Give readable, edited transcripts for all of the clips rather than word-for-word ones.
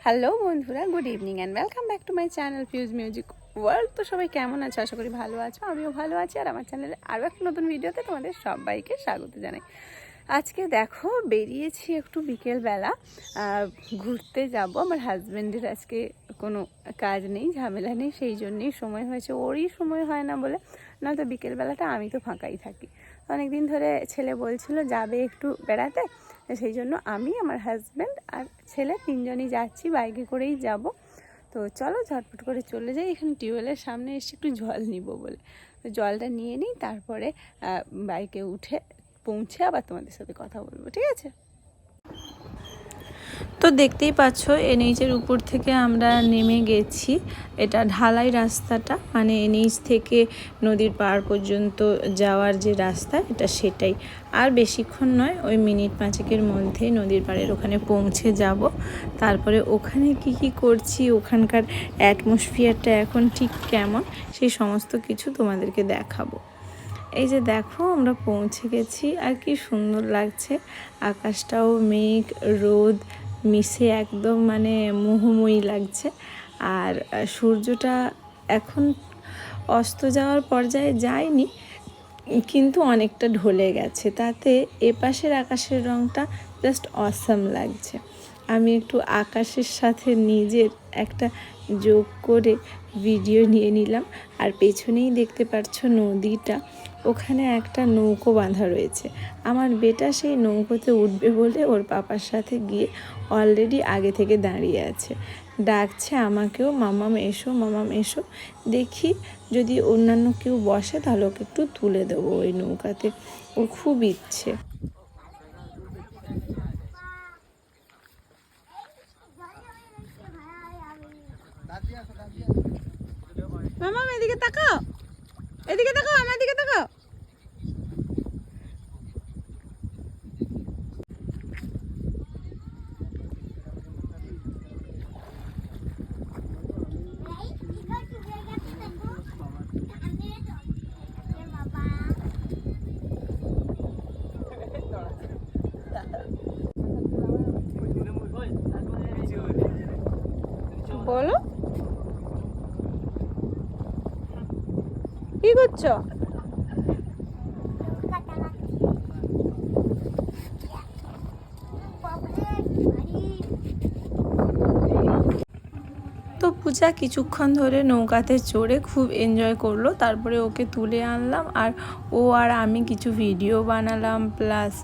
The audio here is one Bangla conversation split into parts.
হ্যালো বন্ধুরা, good evening and welcome back to my channel fuse music world. তো সবাই কেমন আছো? আশা করি ভালো আছো, আমিও ভালো আছি। আর আমার চ্যানেলে আরও একটা নতুন ভিডিওতে তোমাদের সবাইকে স্বাগত জানাই। আজকে দেখো বেরিয়েছি একটু বিকেলবেলা ঘুরতে যাব। আমার হাজব্যান্ডের আজকে কোনো কাজ নেই, ঝামেলা নেই, সেই জন্যেই সময় হয়েছে। ওরই সময় হয় না বলে, নয়তো বিকেলবেলাটা আমি তো ফাঁকাই থাকি। অনেক দিন ধরে ছেলে বলছিল যাবে একটু বেড়াতে, সেই জন্য আমি, আমার হাজব্যান্ড আর ছেলে তিনজনই যাচ্ছি, বাইকে করেই যাব। তো চলো ঝটপট করে চলে যাই। এখানে টিউবওয়েলের সামনে এসে একটু জল নিব বলে, তো জলটা নিয়ে নিই, তারপরে বাইকে উঠে পৌঁছে আবার তোমাদের সাথে কথা বলবো, ঠিক আছে? তো দেখতেই পাচ্ছ এনএইচের উপর থেকে আমরা নেমে গেছি। এটা ঢালাই রাস্তাটা, মানে এনএইচ থেকে নদীর পাড় পর্যন্ত যাওয়ার যে রাস্তা, এটা সেটাই। আর বেশিক্ষণ নয়, ওই মিনিট 5-এর মধ্যেই নদীর পাড়ের ওখানে পৌঁছে যাব। তারপরে ওখানে কি করছি, ওখানকার অ্যাটমসফিয়ারটা এখন ঠিক কেমন, সেই সমস্ত কিছু তোমাদেরকে দেখাবো। এই যে দেখো আমরা পৌঁছে গেছি, আর কি সুন্দর লাগছে। আকাশটাও মেঘ রোদ মিশে একদম মানে মোহময়ী লাগছে। আর সূর্যটা এখন অস্ত যাওয়ার পর্যায়ে যায়নি, কিন্তু অনেকটা ঢলে গেছে। তাতে এপাশের আকাশের রঙটা জাস্ট অসাম লাগছে। আমি একটু আকাশের সাথে নিজের একটা যোগ করে ভিডিও নিয়ে নিলাম। আর পেছনেই দেখতে পাচ্ছ নদীটা, ওখানে একটা নৌকো বাঁধা রয়েছে। আমার বেটা সেই নৌকোতে উঠবে বলে ওর পাপার সাথে গিয়ে অলরেডি আগে থেকে দাঁড়িয়ে আছে, ডাকছে আমাকেও, মামাম এসো, মামাম এসো। দেখি যদি অন্যান্য কেউ বসে তাহলে ওকে একটু তুলে দেবো ওই নৌকাতে, ওর খুব ইচ্ছে। মামাম এদিকে তাকাও, এদিকে তাকাও, আমার দিকে তাকাও। বলো কি করছো? তো পূজা কিছুক্ষণ ধরে নৌকাতে চড়ে খুব এনজয় করলো। তারপরে ওকে তুলে আনলাম, আর ও আর আমি কিছু ভিডিও বানালাম। প্লাস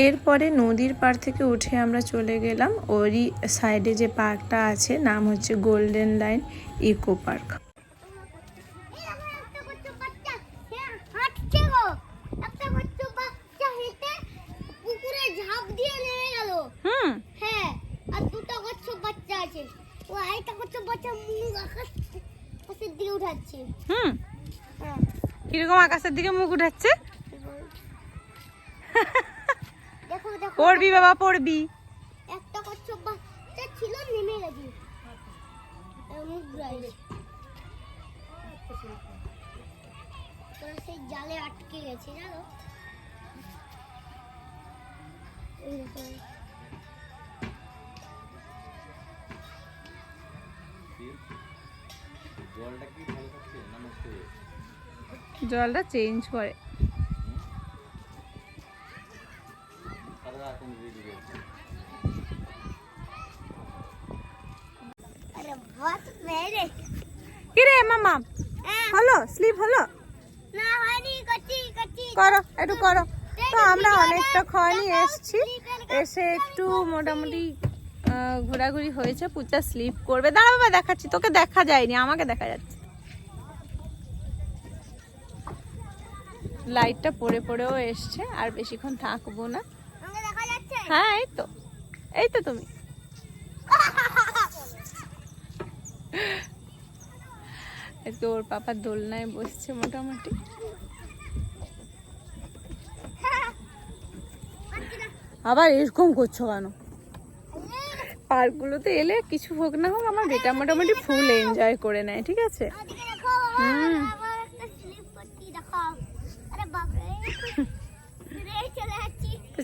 এরপরে নদীর পাড় থেকে উঠে আমরা চলে গেলাম ওরই সাইডে যে পার্কটা আছে, নাম হচ্ছে গোল্ডেন লাইন ইকো পার্ক। কিরকম আকাশের দিকে মুখ উঠাচ্ছে? পড়বি বাবা, পড়বি। একটা কচ্ছপ বাচ্চা ছিল, নেমে গেছে, মুখ ঘুরাইছে, সেই জালে আটকে গেছে, জানো? জলটা চেঞ্জ করে। কিরে মামা, হলো স্লিপ হলো? না হয়নি, করো একটু করো। তো আমরা অনেকটা ক্ষণই এসছি, এসে একটু মোটামুটি ঘোরাঘুরি হয়েছে। পূজা স্লিপ করবে, দাঁড়া বাবা দেখাচ্ছি, তোকে দেখা যায়নি, আমাকে দেখা যাচ্ছে। লাইটটা পড়ে পড়েও এসছে, আর বেশিক্ষণ থাকবো না। হ্যাঁ এই তো, এই তো তুমি। আজকে ওর পাপা দোলনায় বসছে মোটামুটি। আবার এরকম করছো কেন? পার্কগুলোতে এলে কিছু হোক না হোক আমার বেটা মোটামুটি ফুল এনজয় করে নেয়, ঠিক আছে?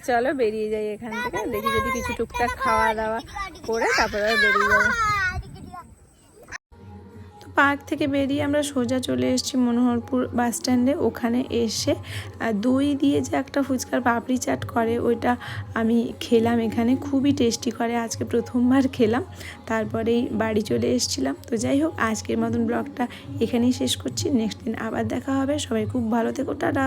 চলো বেরিয়ে যাই এখান থেকে, দেখি যদি কিছু টুকটাক খাওয়া দাওয়া করে তারপরে আবার বেরিয়ে যাবো। তো পার্ক থেকে বেরিয়ে আমরা সোজা চলে এসেছি মনোহরপুর বাস স্ট্যান্ডে। ওখানে এসে দই দিয়ে যে একটা ফুচকার পাপড়ি চাট করে ওইটা আমি খেলাম, এখানে খুবই টেস্টি করে, আজকে প্রথমবার খেলাম, তারপরেই বাড়ি চলে এসেছিলাম। তো যাই হোক, আজকের মতন ব্লগটা এখানেই শেষ করছি, নেক্সট দিন আবার দেখা হবে। সবাই খুব ভালো থেকো, টাটা।